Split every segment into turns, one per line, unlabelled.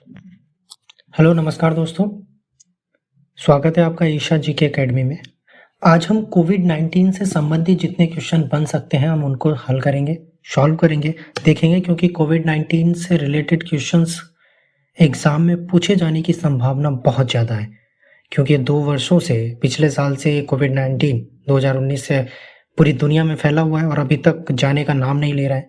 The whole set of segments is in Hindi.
हेलो नमस्कार दोस्तों। स्वागत है आपका ईशा जी के एकेडमी में। आज हम कोविड-19 से संबंधित जितने क्वेश्चन बन सकते हैं हम उनको हल करेंगे, सॉल्व करेंगे, देखेंगे क्योंकि कोविड-19 से रिलेटेड क्वेश्चंस एग्ज़ाम में पूछे जाने की संभावना बहुत ज़्यादा है। क्योंकि 2 वर्षों से पिछले साल से कोविड-19 2019 से पूरी दुनिया में फैला हुआ है और अभी तक जाने का नाम नहीं ले रहा है।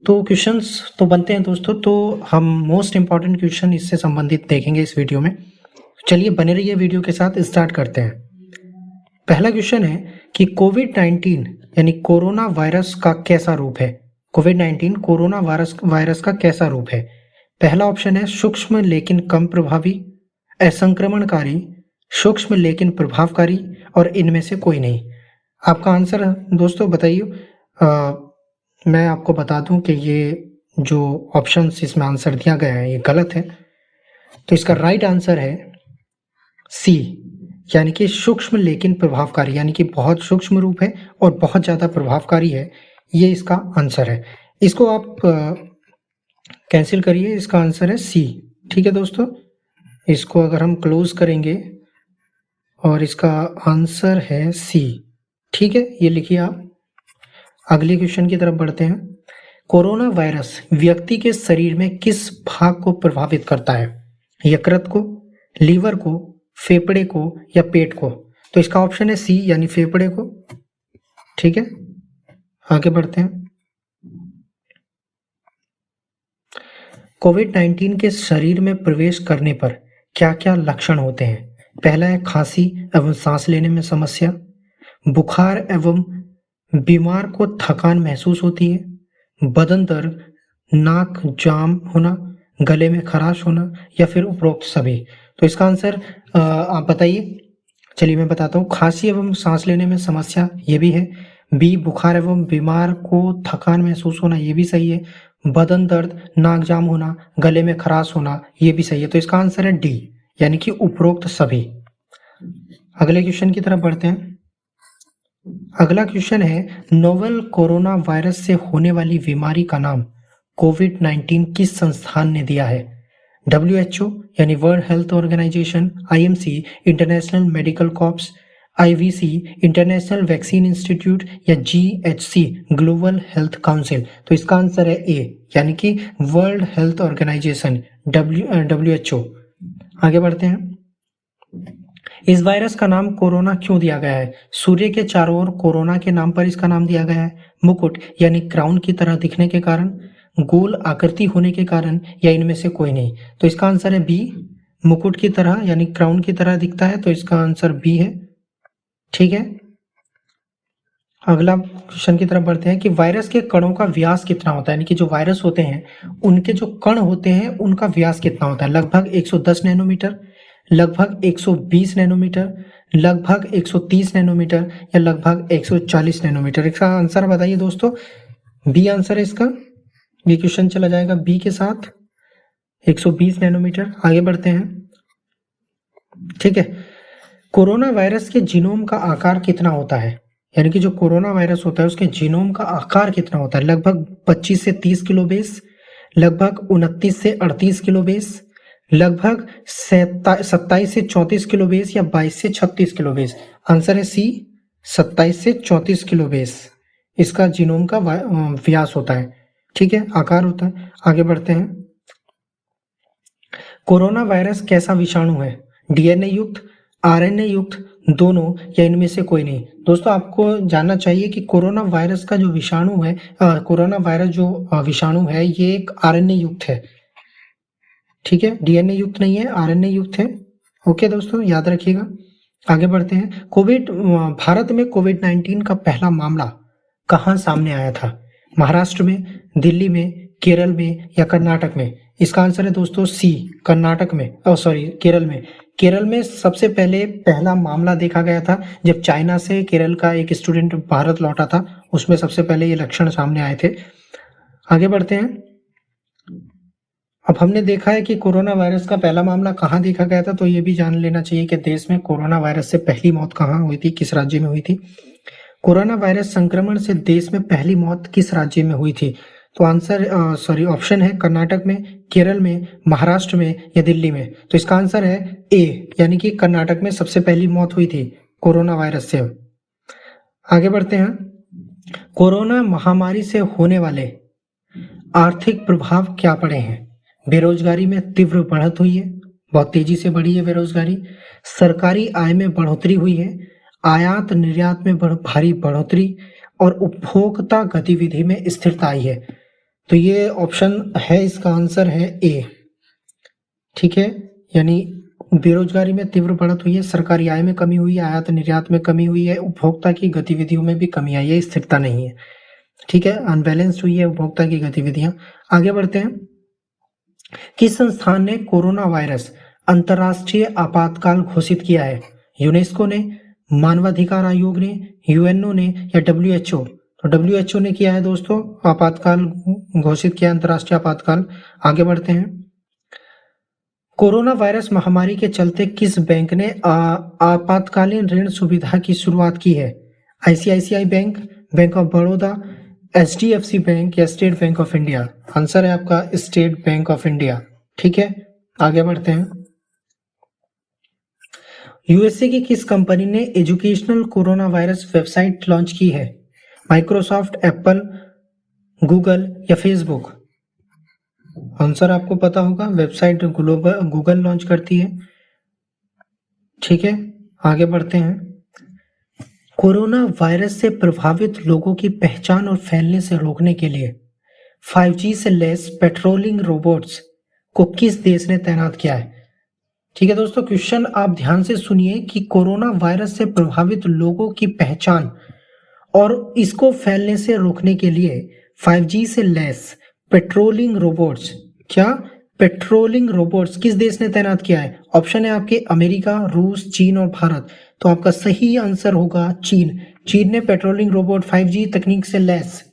तो क्वेश्चंस तो बनते हैं दोस्तों, तो हम मोस्ट इम्पोर्टेंट क्वेश्चन इससे संबंधित देखेंगे इस वीडियो में। चलिए बने रहिए वीडियो के साथ, स्टार्ट करते हैं। पहला क्वेश्चन है कि कोविड-19 यानी कोरोना वायरस का कैसा रूप है? कोविड-19 कोरोना वायरस का कैसा रूप है? पहला ऑप्शन है सूक्ष्म लेकिन कम प्रभावी, असंक्रमणकारी, सूक्ष्म लेकिन प्रभावकारी और इनमें से कोई नहीं। आपका आंसर दोस्तों बताइए। मैं आपको बता दूं कि ये जो ऑप्शंस इसमें आंसर दिया गया है ये गलत है। तो इसका राइट आंसर है सी, यानी कि सूक्ष्म लेकिन प्रभावकारी, यानी कि बहुत सूक्ष्म रूप है और बहुत ज़्यादा प्रभावकारी है। ये इसका आंसर है। इसको आप कैंसिल करिए, इसका आंसर है सी। ठीक है दोस्तों, इसको अगर हम क्लोज करेंगे और इसका आंसर है सी। ठीक है, ये लिखिए आप। अगले क्वेश्चन की तरफ बढ़ते हैं। कोरोना वायरस व्यक्ति के शरीर में किस भाग को प्रभावित करता है? यकृत को, लीवर को, फेफड़े को या पेट को? तो इसका ऑप्शन है सी, यानी फेफड़े को। ठीक है, आगे बढ़ते हैं। कोविड-19 के शरीर में प्रवेश करने पर क्या क्या लक्षण होते हैं? पहला है खांसी एवं सांस लेने में समस्या, बुखार एवं बीमार को थकान महसूस होती है, बदन दर्द, नाक जाम होना, गले में खराश होना या फिर उपरोक्त सभी। तो इसका आंसर आप बताइए। चलिए मैं बताता हूँ। खांसी एवं सांस लेने में समस्या, ये भी है। बी, बुखार एवं बीमार को थकान महसूस होना, ये भी सही है। बदन दर्द, नाक जाम होना, गले में खराश होना, ये भी सही है। तो इसका आंसर है डी, यानी कि उपरोक्त सभी। अगले क्वेश्चन की तरफ बढ़ते हैं। अगला क्वेश्चन है नोवेल कोरोना वायरस से होने वाली बीमारी का नाम कोविड-19 किस संस्थान ने दिया है? WHO यानी world health organization, IMC international medical corps, IVC international vaccine institute या GHC ग्लोबल हेल्थ काउंसिल? तो इसका आंसर है ए, यानी कि वर्ल्ड हेल्थ ऑर्गेनाइजेशन WHO। आगे बढ़ते हैं। इस वायरस का नाम कोरोना क्यों दिया गया है? सूर्य के चारों ओर कोरोना के नाम पर इसका नाम दिया गया है, मुकुट यानी क्राउन की तरह दिखने के कारण, गोल आकृति होने के कारण या इनमें से कोई नहीं? तो इसका आंसर है बी, मुकुट की तरह यानी क्राउन की तरह दिखता है। तो इसका आंसर बी है। ठीक है, अगला क्वेश्चन की तरफ बढ़ते हैं कि वायरस के कणों का व्यास कितना होता है? यानी कि जो वायरस होते हैं उनके जो कण होते हैं उनका व्यास कितना होता है? लगभग 110 नैनोमीटर, लगभग 120 नैनोमीटर, लगभग 130 नैनोमीटर या लगभग 140 नैनोमीटर? इसका आंसर बताइए दोस्तों। बी आंसर है इसका। ये क्वेश्चन चला जाएगा बी के साथ, 120 नैनोमीटर। आगे बढ़ते हैं। ठीक है, कोरोना वायरस के जीनोम का आकार कितना होता है? यानी कि जो कोरोना वायरस होता है उसके जीनोम का आकार कितना होता है? लगभग 25 से 30 किलो बेस, लगभग 29 से 38 किलो बेस, लगभग 27 से 34 किलो बेस या 22 से 36 किलो बेस? आंसर है सी, 27 से 34 किलो बेस इसका जीनोम का व्यास होता है। ठीक है, आकार होता है। आगे बढ़ते हैं। कोरोना वायरस कैसा विषाणु है? डीएनए युक्त, आरएनए युक्त, दोनों या इनमें से कोई नहीं? दोस्तों आपको जानना चाहिए कि कोरोना वायरस का जो विषाणु है, कोरोना वायरस जो विषाणु है ये एक आरएनए युक्त है। ठीक है, डीएनए युक्त नहीं है, आरएनए युक्त है। ओके दोस्तों, याद रखिएगा। आगे बढ़ते हैं। भारत में कोविड-19 का पहला मामला कहाँ सामने आया था? महाराष्ट्र में, दिल्ली में, केरल में या कर्नाटक में? इसका आंसर है दोस्तों सी, कर्नाटक में, केरल में। केरल में सबसे पहले पहला मामला देखा गया था जब चाइना से केरल का एक स्टूडेंट भारत लौटा था, उसमें सबसे पहले ये लक्षण सामने आए थे। आगे बढ़ते हैं। अब हमने देखा है कि कोरोना वायरस का पहला मामला कहाँ देखा गया था, तो ये भी जान लेना चाहिए कि देश में कोरोना वायरस से पहली मौत कहाँ हुई थी, किस राज्य में हुई थी। कोरोना वायरस संक्रमण से देश में पहली मौत किस राज्य में हुई थी? तो आंसर ऑप्शन है कर्नाटक में, केरल में, महाराष्ट्र में या दिल्ली में। तो इसका आंसर है ए, यानी कि कर्नाटक में सबसे पहली मौत हुई थी कोरोना वायरस से। आगे बढ़ते हैं। कोरोना महामारी से होने वाले आर्थिक प्रभाव क्या पड़े हैं? बेरोजगारी में तीव्र बढ़त हुई है, बहुत तेजी से बढ़ी है बेरोजगारी। सरकारी आय में बढ़ोतरी हुई है, आयात निर्यात में भारी बढ़ोतरी और उपभोक्ता गतिविधि में स्थिरता आई है। तो ये ऑप्शन है, इसका आंसर है ए। ठीक है, यानी बेरोजगारी में तीव्र बढ़त हुई है, सरकारी आय में कमी हुई है, आयात निर्यात में कमी हुई है, उपभोक्ता की गतिविधियों में भी कमी आई है, स्थिरता नहीं है। ठीक है, अनबैलेंस्ड हुई है उपभोक्ता की गतिविधियां। आगे बढ़ते हैं। किस संस्थान ने कोरोना वायरस अंतर्राष्ट्रीय आपातकाल घोषित किया है? यूनेस्को ने, मानवाधिकार आयोग ने, यूएनओ ने या डब्ल्यूएचओ? तो डब्ल्यूएचओ ने किया है दोस्तों, आपातकाल घोषित किया, अंतर्राष्ट्रीय आपातकाल। आगे बढ़ते हैं। कोरोना वायरस महामारी के चलते किस बैंक ने आपातकालीन ऋण सुविधा की शुरुआत की है? ICICI bank, bank of Baroda, HDFC bank या state bank of India? Answer है आपका स्टेट बैंक ऑफ इंडिया। ठीक है, आगे बढ़ते हैं। यूएसए की किस कंपनी ने educational corona virus website launch की है? माइक्रोसॉफ्ट, एप्पल, गूगल या फेसबुक? आंसर आपको पता होगा, वेबसाइट गूगल लॉन्च करती है। ठीक है, आगे बढ़ते हैं। कोरोना वायरस से प्रभावित लोगों की पहचान और फैलने से रोकने के लिए 5G से लैस पेट्रोलिंग रोबोट्स को किस देश ने तैनात किया है? ठीक है दोस्तों, क्वेश्चन आप ध्यान से सुनिए कि कोरोना वायरस से प्रभावित लोगों की पहचान और इसको फैलने से रोकने के लिए 5G से लैस पेट्रोलिंग रोबोट्स, क्या पेट्रोलिंग रोबोट्स किस देश ने तैनात किया है? ऑप्शन है आपके अमेरिका, रूस, चीन और भारत। तो आपका सही आंसर होगा चीन। चीन ने पेट्रोलिंग रोबोट 5G तकनीक से लैस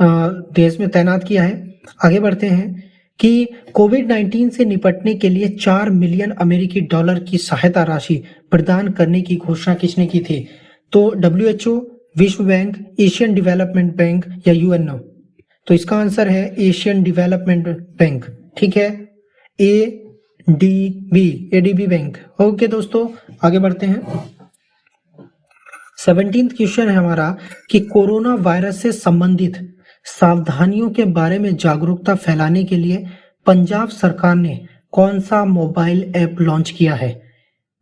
देश में तैनात किया है। आगे बढ़ते हैं कि कोविड-19 से निपटने के लिए 4 मिलियन अमेरिकी डॉलर की सहायता राशि प्रदान करने की घोषणा किसने की थी? तो डब्ल्यूएचओ, विश्व बैंक, एशियन डेवलपमेंट बैंक या यूएनओ? तो इसका आंसर है एशियन डेवलपमेंट बैंक। ठीक है, एडीबी बैंक। ओके दोस्तों, आगे बढ़ते हैं। 17th क्वेश्चन है हमारा कि कोरोना वायरस से संबंधित सावधानियों के बारे में जागरूकता फैलाने के लिए पंजाब सरकार ने कौन सा मोबाइल ऐप लॉन्च किया है?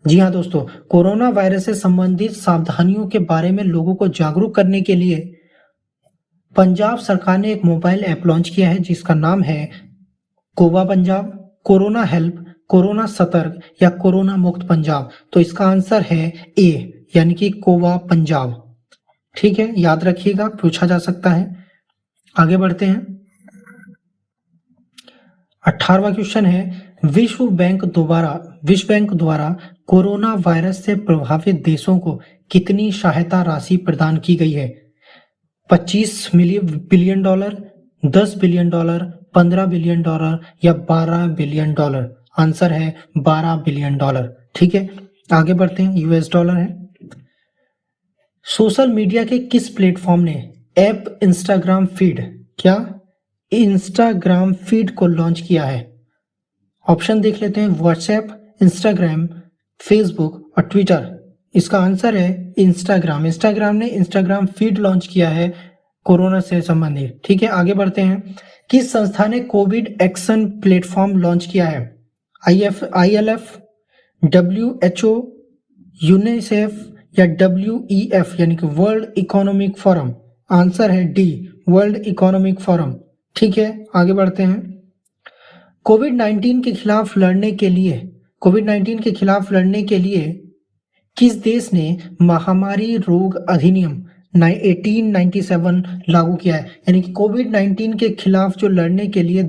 जी हाँ दोस्तों, कोरोना वायरस से संबंधित सावधानियों के बारे में लोगों को जागरूक करने के लिए पंजाब सरकार ने एक मोबाइल ऐप लॉन्च किया है जिसका नाम है कोवा पंजाब, कोरोना हेल्प, कोरोना सतर्क या कोरोना मुक्त पंजाब। तो इसका आंसर है ए, यानी कि कोवा पंजाब। ठीक है, याद रखिएगा, पूछा जा सकता है। आगे बढ़ते हैं। 18वां क्वेश्चन है विश्व बैंक द्वारा कोरोना वायरस से प्रभावित देशों को कितनी सहायता राशि प्रदान की गई है? 25 billion dollar, 10 billion dollar, 15 billion dollar या 12 बिलियन डॉलर? आंसर है 12 बिलियन डॉलर। ठीक है, आगे बढ़ते हैं। यूएस डॉलर है। सोशल मीडिया के किस प्लेटफॉर्म ने ऐप इंस्टाग्राम फीड को लॉन्च किया है? ऑप्शन देख लेते हैं, व्हाट्सएप, इंस्टाग्राम, फेसबुक और ट्विटर। इसका आंसर है इंस्टाग्राम। इंस्टाग्राम ने इंस्टाग्राम फीड लॉन्च किया है कोरोना से संबंधित। ठीक है, आगे बढ़ते हैं। किस संस्था ने कोविड एक्शन प्लेटफॉर्म लॉन्च किया है? ILF, WHO, यूनिसेफ या WEF यानी कि वर्ल्ड इकोनॉमिक फोरम? आंसर है डी, वर्ल्ड इकोनॉमिक फोरम। ठीक है, आगे बढ़ते हैं। कोविड-19 के खिलाफ लड़ने के लिए किस देश ने महामारी रोग अधिनियम 1897 लागू किया है? यानी कि कोविड-19 के खिलाफ जो लड़ने के लिए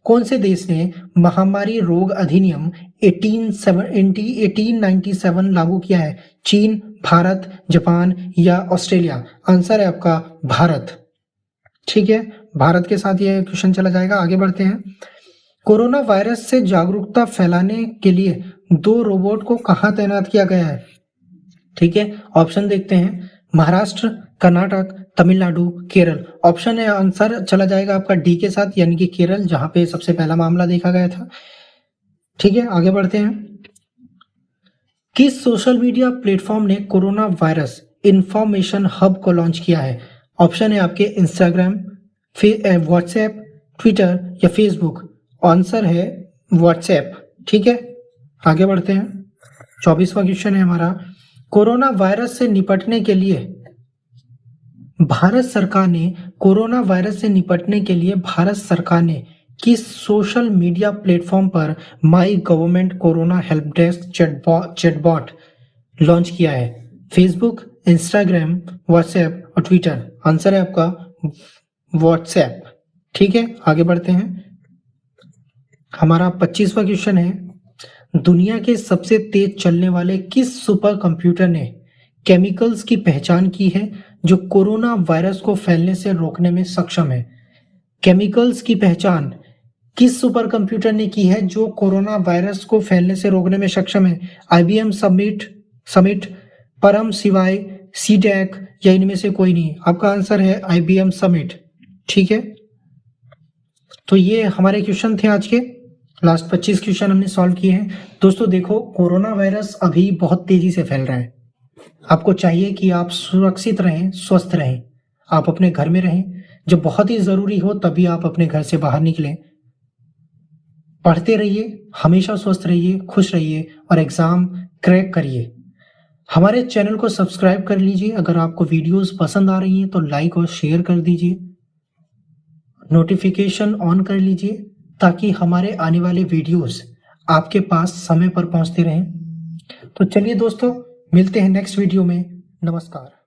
कौन से देश ने महामारी रोग अधिनियम 1897 लागू किया है? चीन, भारत, जापान या ऑस्ट्रेलिया? आंसर है आपका भारत। ठीक है, भारत के साथ यह क्वेश्चन चला जाएगा। आगे बढ़ते हैं। कोरोना वायरस से जागरूकता फैलाने के लिए 2 रोबोट को कहां तैनात किया गया है? ठीक है, ऑप्शन देखते हैं, महाराष्ट्र, कर्नाटक, तमिलनाडु, केरल। ऑप्शन है आंसर चला जाएगा आपका डी के साथ, यानी कि केरल, जहां पे सबसे पहला मामला देखा गया था। ठीक है, आगे बढ़ते हैं। किस सोशल मीडिया प्लेटफॉर्म ने कोरोना वायरस इंफॉर्मेशन हब को लॉन्च किया है? ऑप्शन है आपके इंस्टाग्राम, व्हाट्सएप, ट्विटर या फेसबुक। आंसर है व्हाट्सएप। ठीक है, आगे बढ़ते हैं। 24वां क्वेश्चन है हमारा, कोरोना वायरस से निपटने के लिए भारत सरकार ने किस सोशल मीडिया प्लेटफॉर्म पर my government corona help desk chatbot launch किया है? फेसबुक, इंस्टाग्राम, व्हाट्सएप और ट्विटर। आंसर है आपका व्हाट्सएप। ठीक है, आगे बढ़ते हैं। हमारा 25वां क्वेश्चन है, दुनिया के सबसे तेज चलने वाले किस सुपर कंप्यूटर ने केमिकल्स की पहचान की है जो कोरोना वायरस को फैलने से रोकने में सक्षम है? केमिकल्स की पहचान किस सुपर कंप्यूटर ने की है जो कोरोना वायरस को फैलने से रोकने में सक्षम है? IBM समिट, परम शिवाय, सीडैक या इनमें से कोई नहीं? आपका आंसर है IBM समिट। ठीक है, तो ये हमारे क्वेश्चन थे आज के। लास्ट 25 क्वेश्चन हमने सॉल्व किए हैं। दोस्तों देखो, कोरोना वायरस अभी बहुत तेजी से फैल रहा है। आपको चाहिए कि आप सुरक्षित रहें, स्वस्थ रहें, आप अपने घर में रहें। जब बहुत ही जरूरी हो तभी आप अपने घर से बाहर निकलें। पढ़ते रहिए, हमेशा स्वस्थ रहिए, खुश रहिए और एग्जाम क्रैक करिए। हमारे चैनल को सब्सक्राइब कर लीजिए। अगर आपको वीडियोस पसंद आ रही हैं तो लाइक और शेयर कर दीजिए। नोटिफिकेशन ऑन कर लीजिए ताकि हमारे आने वाले वीडियोस आपके पास समय पर पहुंचते रहें। तो चलिए दोस्तों, मिलते हैं नेक्स्ट वीडियो में। नमस्कार।